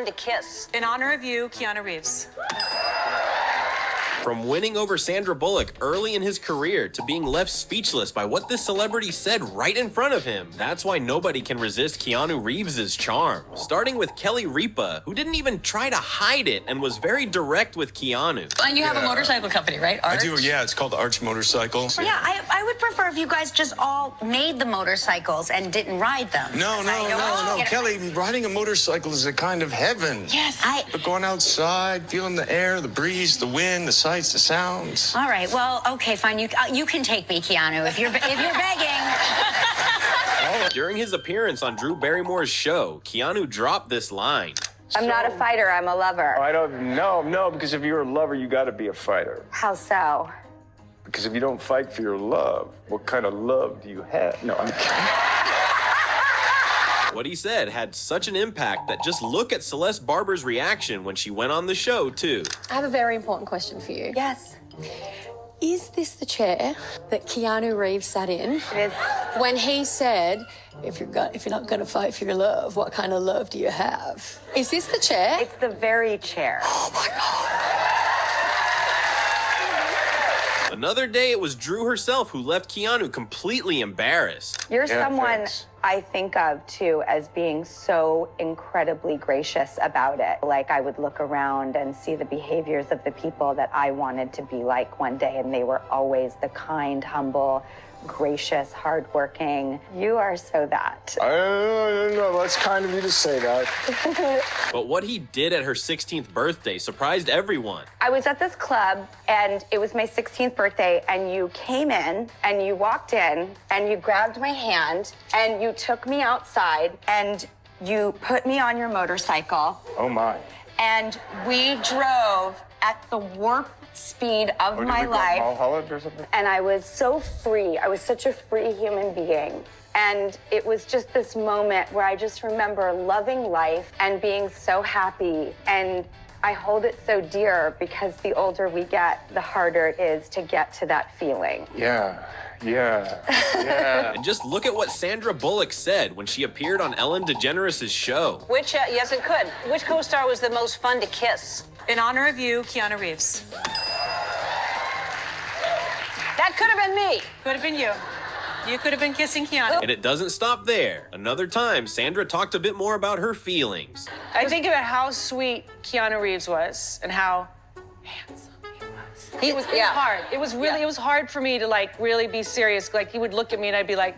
to kiss. In honor of you, Keanu Reeves. From winning over Sandra Bullock early in his career to being left speechless by what this celebrity said right in front of him. That's why nobody can resist Keanu Reeves' charm. Starting with Kelly Ripa, who didn't even try to hide it and was very direct with Keanu. And you have a motorcycle company, right? Arch? I do, yeah. It's called Arch Motorcycles. Yeah, I would prefer if you guys just all made the motorcycles and didn't ride them. No. Kelly, riding a motorcycle is a kind of heaven. Yes, But going outside, feeling the air, the breeze, the wind, the sights, the sounds. All right, well, okay, fine. You can take me, Keanu, if you're begging. During his appearance on Drew Barrymore's show, Keanu dropped this line. I'm not a fighter, I'm a lover. I don't know, because if you're a lover, you got to be a fighter. How so? Because if you don't fight for your love, what kind of love do you have? No, I'm kidding. What he said had such an impact that just look at Celeste Barber's reaction when she went on the show, too. I have a very important question for you. Yes. Is this the chair that Keanu Reeves sat in It is. when he said, if you're not going to fight for your love, what kind of love do you have? Is this the chair? It's the very chair. Oh, my God. Another day, it was Drew herself who left Keanu completely embarrassed. You're Yeah, someone thanks. I think of, too, as being so incredibly gracious about it. Like, I would look around and see the behaviors of the people that I wanted to be like one day, and they were always the kind, humble, gracious, hardworking. You are so that. I don't know. That's kind of you to say that. But what he did at her 16th birthday surprised everyone. I was at this club, and it was my 16th birthday, and you came in, and you walked in, and you grabbed my hand, and you took me outside, and you put me on your motorcycle, Oh, my. and we drove at the warp speed of Or did my we go life. Mulholland or something? And I was so free. I was such a free human being. And it was just this moment where I just remember loving life and being so happy. And I hold it so dear because the older we get, the harder it is to get to that feeling. Yeah. And just look at what Sandra Bullock said when she appeared on Ellen DeGeneres' show. Which, yes, it could. Which co-star was the most fun to kiss? In honor of you, Keanu Reeves. That could have been me. Could have been you. You could have been kissing Keanu. And it doesn't stop there. Another time, Sandra talked a bit more about her feelings. I think about how sweet Keanu Reeves was and how handsome he was. It was hard. It was really, it was hard for me to like really be serious. Like he would look at me and I'd be like,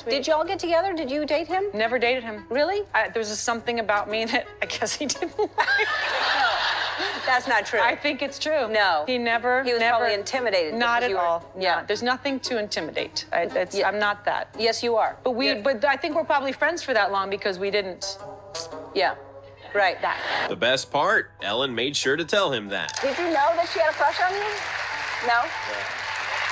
Did y'all get together? Did you date him? never dated him. Really? There was just something about me that I guess he didn't like. That's not true. I think it's true. No. He never. He was never, probably intimidated. Not because at you were- all. Yeah. There's nothing to intimidate. Yeah. I'm not that. Yes, you are. But but I think we're probably friends for that long because we didn't. Yeah. Right. The best part, Ellen made sure to tell him that. Did you know that she had a crush on you? No?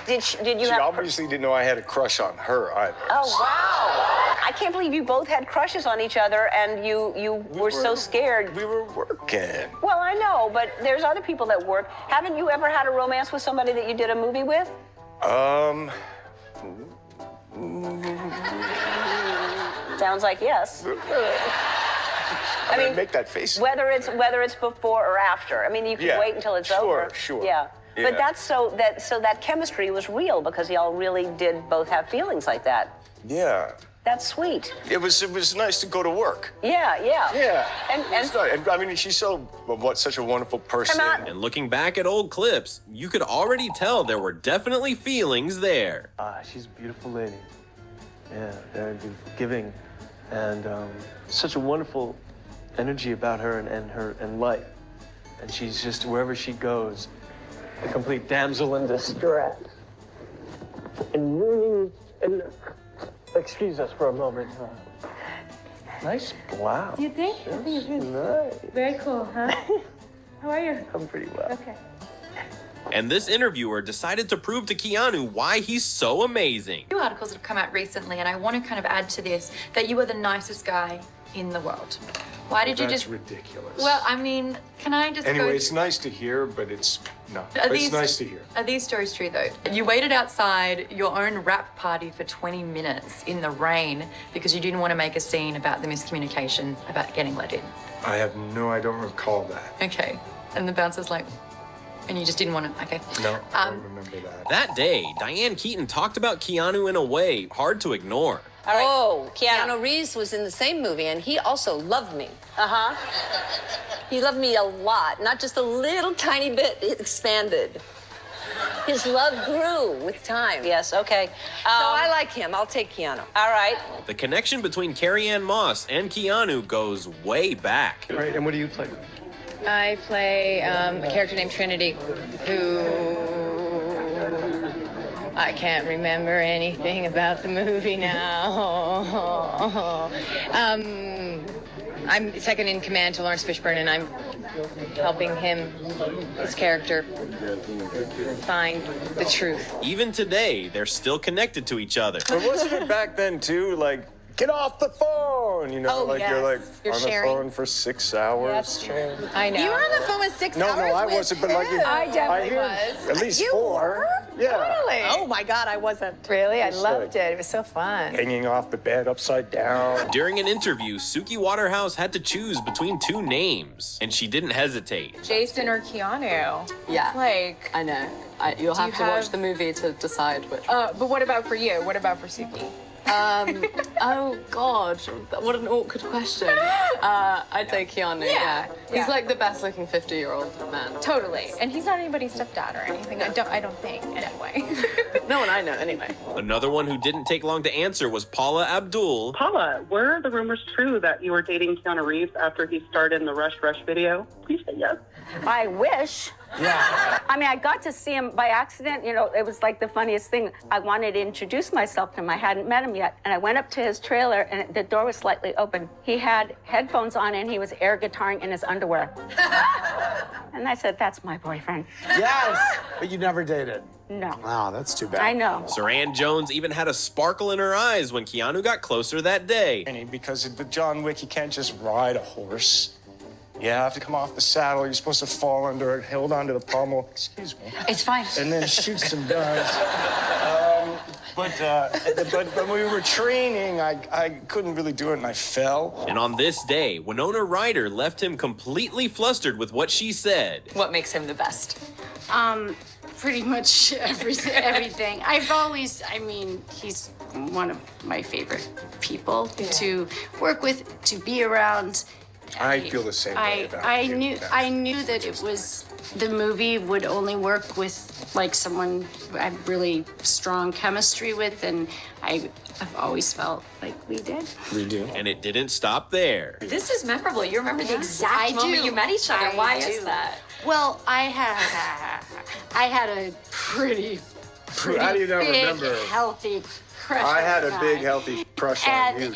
Did you She have? obviously didn't know I had a crush on her either. Oh wow! I can't believe you both had crushes on each other, and you were so scared. We were working. Well, I know, but there's other people that work. Haven't you ever had a romance with somebody that you did a movie with? Sounds like yes. I mean, make that face. Whether it's before or after. I mean, you can Yeah, wait until it's sure, over. sure. Yeah. Yeah. But that's so that chemistry was real because y'all really did both have feelings like that. Yeah. That's sweet. It was nice to go to work. Yeah. Yeah. And It's nice. And I mean, she's such a wonderful person. Come on. And looking back at old clips, you could already tell there were definitely feelings there. She's a beautiful lady. Yeah, very beautiful, giving, and such a wonderful energy about her and life. And she's just, wherever she goes, a complete damsel in distress. And excuse us for a moment. Nice blouse. You think? I think it's really Nice. very cool, huh? How are you? I'm pretty well. Okay. And this interviewer decided to prove to Keanu why he's so amazing. Few articles that have come out recently, and I want to kind of add to this, that you are the nicest guy in the world. Why did you That's just... ridiculous. Well, I mean, can I just Anyway, go... it's nice to hear, but it's no. Are It's nice to hear. Are these stories true, though? You waited outside your own rap party for 20 minutes in the rain because you didn't want to make a scene about the miscommunication about getting let in. I don't recall that. Okay. And the bouncer's like, and you just didn't want to, okay. No, I don't remember that. That day, Diane Keaton talked about Keanu in a way hard to ignore. All right. Oh, Keanu. Keanu Reeves was in the same movie, and he also loved me. Uh-huh. He loved me a lot, not just a little tiny bit expanded. His love grew with time. Yes, okay. So I like him. I'll take Keanu. All right. The connection between Carrie-Anne Moss and Keanu goes way back. Right, and what do you play? I play a character named Trinity, who I can't remember anything about the movie now. I'm second in command to Lawrence Fishburne, and I'm helping him, his character, find the truth. Even today, they're still connected to each other. But wasn't it back then too? Like, get off the phone, you know, Oh, like you're like yes. You're on sharing. the phone for 6 hours. That's true. I know. You were on the phone with 6 No, hours? I with wasn't, but like him. I definitely hear was. at least You 4. were? Yeah. Really? Oh my God, I wasn't. Really? I Just loved like- it. It was so fun. Hanging off the bed upside down. During an interview, Suki Waterhouse had to choose between 2 names, and she didn't hesitate. Jason or Keanu? Yeah. It's like, I know. You'll Do have you to watch have- the movie to decide which. but what about for you? What about for Suki? Oh God, what an awkward question. I'd say Keanu. Yeah. He's Yeah. like the best-looking 50-year-old man. Totally. And he's not anybody's stepdad or anything. I don't think, anyway. No one I know, anyway. Another one who didn't take long to answer was Paula Abdul. Paula, were the rumors true that you were dating Keanu Reeves after he starred in the Rush video? Please say yes. I wish. Yeah. I mean, I got to see him by accident. You know, it was like the funniest thing. I wanted to introduce myself to him. I hadn't met him yet. And I went up to his trailer, and the door was slightly open. He had headphones on, and he was air guitaring in his underwear. And I said, that's my boyfriend. Yes, but you never dated. No. Wow, that's too bad. I know. Saran Jones even had a sparkle in her eyes when Keanu got closer that day. Because with John Wick, you can't just ride a horse. You have to come off the saddle. You're supposed to fall under it, hold onto the pommel. Excuse me. It's fine. And then shoot some guns. But when we were training, I couldn't really do it, and I fell. And on this day, Winona Ryder left him completely flustered with what she said. What makes him the best? Pretty much everything. I've always, I mean, he's one of my favorite people to work with, to be around. I feel the same way about I you. knew that it was, the movie would only work with like someone I have really strong chemistry with, and I've always felt like we did. We do. And it didn't stop there. This is memorable. You remember the exact moment you met each other. I Why do. is that? Well, I had a pretty How do you not big, remember? healthy crush. I had on a the big, guy. healthy crush on And you,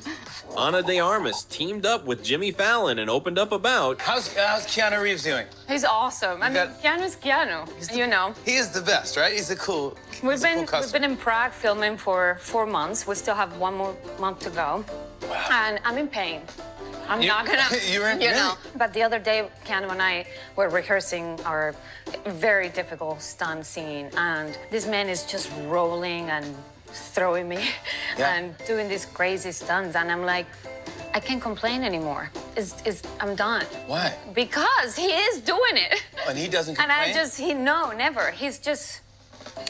too. Ana de Armas teamed up with Jimmy Fallon and opened up about How's Keanu Reeves doing? He's awesome. I mean, Keanu's Keanu, you know. He is the best, right? He's a cool. We've he's a cool been customer. in Prague filming for 4 months. We still have 1 more month to go. Wow. And I'm in pain. I'm not gonna, You're in you pain. know. But the other day, Keanu and I were rehearsing our very difficult stunt scene, and this man is just rolling and throwing me and doing these crazy stunts, and I'm like, I can't complain anymore. I'm done. Why? Because he is doing it. And he doesn't And complain? no, never. He's just,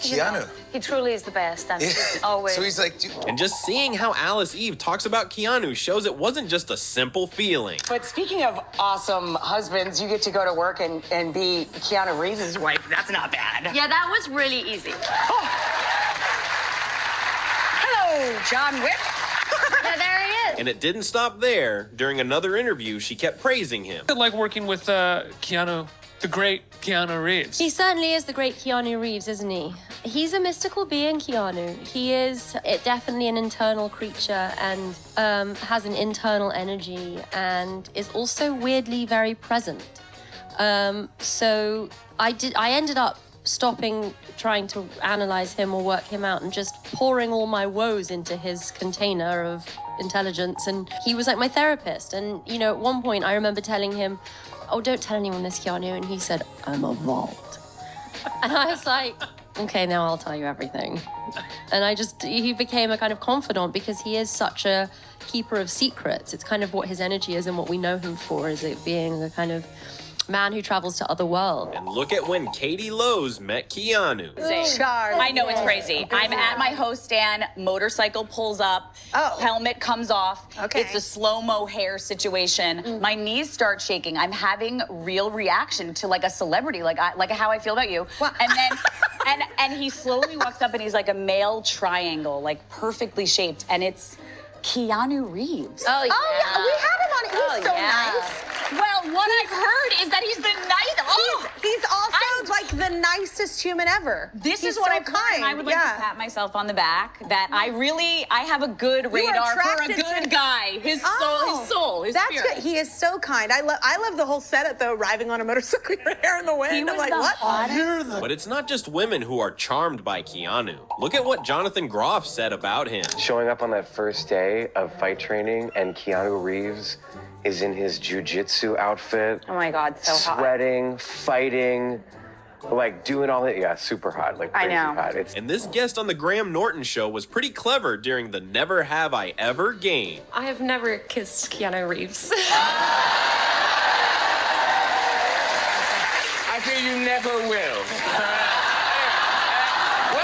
you know, Keanu. he truly is the best, and he's always. So he's like, And just seeing how Alice Eve talks about Keanu shows it wasn't just a simple feeling. But speaking of awesome husbands, you get to go to work and be Keanu Reeves' wife. That's not bad. Yeah, that was really easy. Hello, John Wick. Yeah, there he is. And it didn't stop there. During another interview, she kept praising him. I like working with Keanu, the great Keanu Reeves. He certainly is the great Keanu Reeves, isn't he? He's a mystical being, Keanu. He is definitely an internal creature and has an internal energy and is also weirdly very present. So I ended up stopping trying to analyze him or work him out and just pouring all my woes into his container of intelligence. And he was like my therapist. And, you know, at one point I remember telling him, oh, don't tell anyone this, Keanu. And he said, I'm a vault. And I was like, okay, now I'll tell you everything. And he became a kind of confidant because he is such a keeper of secrets. It's kind of what his energy is and what we know him for, is it being a kind of man who travels to other worlds. And look at when Katie Lowe's met Keanu. I know it's crazy. I'm at my host stand, motorcycle pulls up, helmet comes off. Okay. It's a slow-mo hair situation. My knees start shaking. I'm having real reaction to like a celebrity, like how I feel about you. And then and he slowly walks up and he's like a male triangle, like perfectly shaped, and it's Keanu Reeves. Oh yeah, we had him on. He's so nice. Well, what I've heard is that he's the He's also like the nicest human ever. This He's is what so I've heard. And I would like to pat myself on the back that I have a good radar for a good guy. His soul, his That's spirit. good. He is so kind. I love the whole setup though. Arriving on a motorcycle, your hair in the wind. I'm like, what? But it's not just women who are charmed by Keanu. Look at what Jonathan Groff said about him. Showing up on that first day of fight training and Keanu Reeves is in his jiu-jitsu outfit. Oh my God, so hot. Sweating, fighting, like doing all that. Yeah, super hot, like crazy hot. And this guest on the Graham Norton show was pretty clever during the Never Have I Ever game. I have never kissed Keanu Reeves. I feel you never will.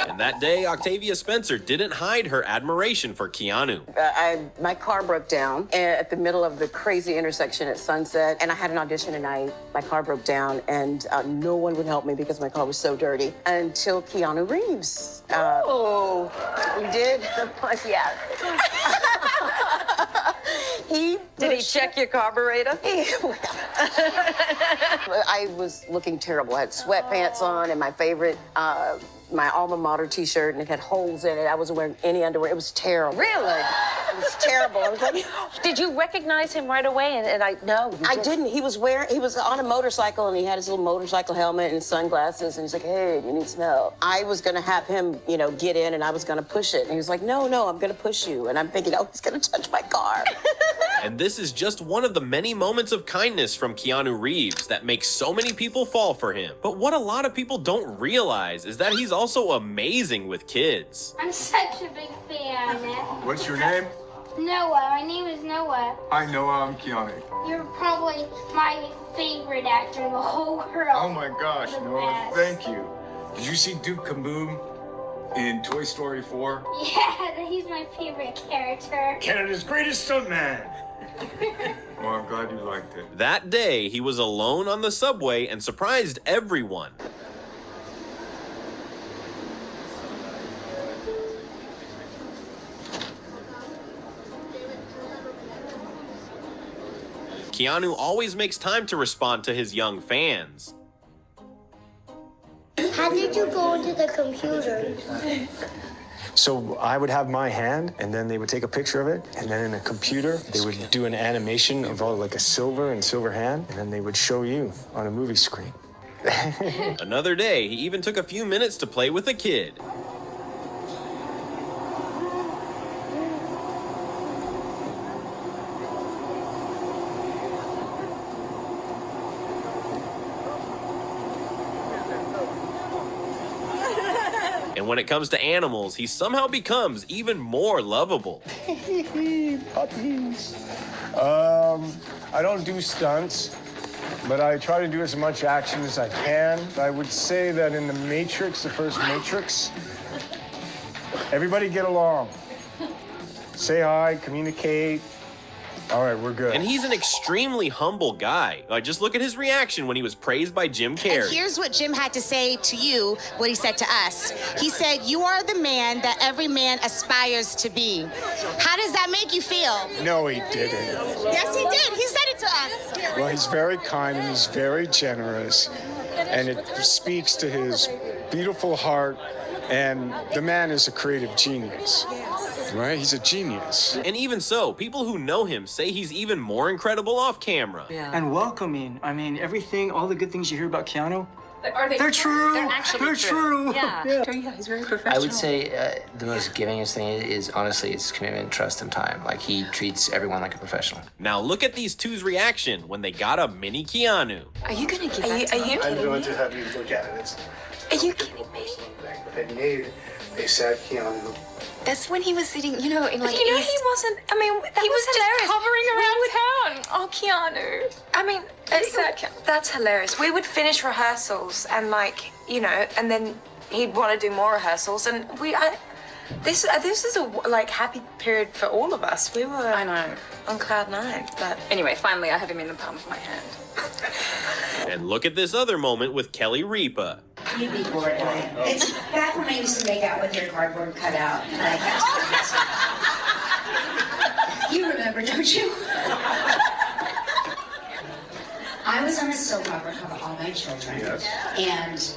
And that day, Octavia Spencer didn't hide her admiration for Keanu. My car broke down at the middle of the crazy intersection at Sunset, and I had an audition tonight. My car broke down, and no one would help me because my car was so dirty until Keanu Reeves. You did? Yeah. Did he check your carburetor? I was looking terrible. I had sweatpants on and my favorite, my alma mater t-shirt, and it had holes in it. I wasn't wearing any underwear. It was terrible. Really? It was terrible. I was like, did you recognize him right away? And I didn't. He was on a motorcycle, and he had his little motorcycle helmet and sunglasses, and he's like, hey, you need some help. I was gonna have him, get in, and I was gonna push it. And he was like, no, I'm gonna push you. And I'm thinking, oh, he's gonna touch my car. And this is just one of the many moments of kindness from Keanu Reeves that makes so many people fall for him. But what a lot of people don't realize is that he's also amazing with kids. I'm such a big fan. What's your name? Noah. My name is Noah. Hi, Noah. I'm Keanu. You're probably my favorite actor in the whole world. Oh my gosh, Noah. Thank you. Did you see Duke Kaboom in Toy Story 4? Yeah, he's my favorite character. Canada's greatest stuntman. Well, I'm glad you liked it. That day, he was alone on the subway and surprised everyone. Keanu always makes time to respond to his young fans. How did you go into the computer? So I would have my hand, and then they would take a picture of it, and then in a computer, they would do an animation of all like a silver hand, and then they would show you on a movie screen. Another day, he even took a few minutes to play with a kid. And when it comes to animals, he somehow becomes even more lovable. Puppies. I don't do stunts, but I try to do as much action as I can. I would say that in the Matrix, the first Matrix, everybody get along. Say hi, communicate. All right, we're good. And he's an extremely humble guy. Like, just look at his reaction when he was praised by Jim Carrey. And here's what Jim had to say to you, what he said to us. He said, you are the man that every man aspires to be. How does that make you feel? No, he didn't. Yes, he did. He said it to us. Well, he's very kind and he's very generous, and it speaks to his beautiful heart, and the man is a creative genius. Right? He's a genius. And even so, people who know him say he's even more incredible off camera. And welcoming. I mean, everything, all the good things you hear about Keanu, Are they? They're true. They're actually They're true. Yeah. Yeah. He's very professional. I would say the most givingest thing is honestly it's commitment, trust, and time. Like he treats everyone like a professional. Now look at these two's reaction when they got a mini Keanu. Are you gonna give that to me? I'm going to have you look at it. Are you kidding me? But they made a sad Keanu. That's when he was sitting, you know, in like. You know, he wasn't. I mean, he was hilarious. just hovering around town. Oh, Keanu. I mean, that's hilarious. We would finish rehearsals and like, you know, and then he'd want to do more rehearsals, and this is a like happy period for all of us. We were. I know. On cloud nine, but anyway, finally I had him in the palm of my hand. And look at this other moment with Kelly Ripa. You'd be bored of it. It's back when I used to make out with your cardboard cutout. Like, you remember, don't you? I was on a soap opera cover, All My Children, and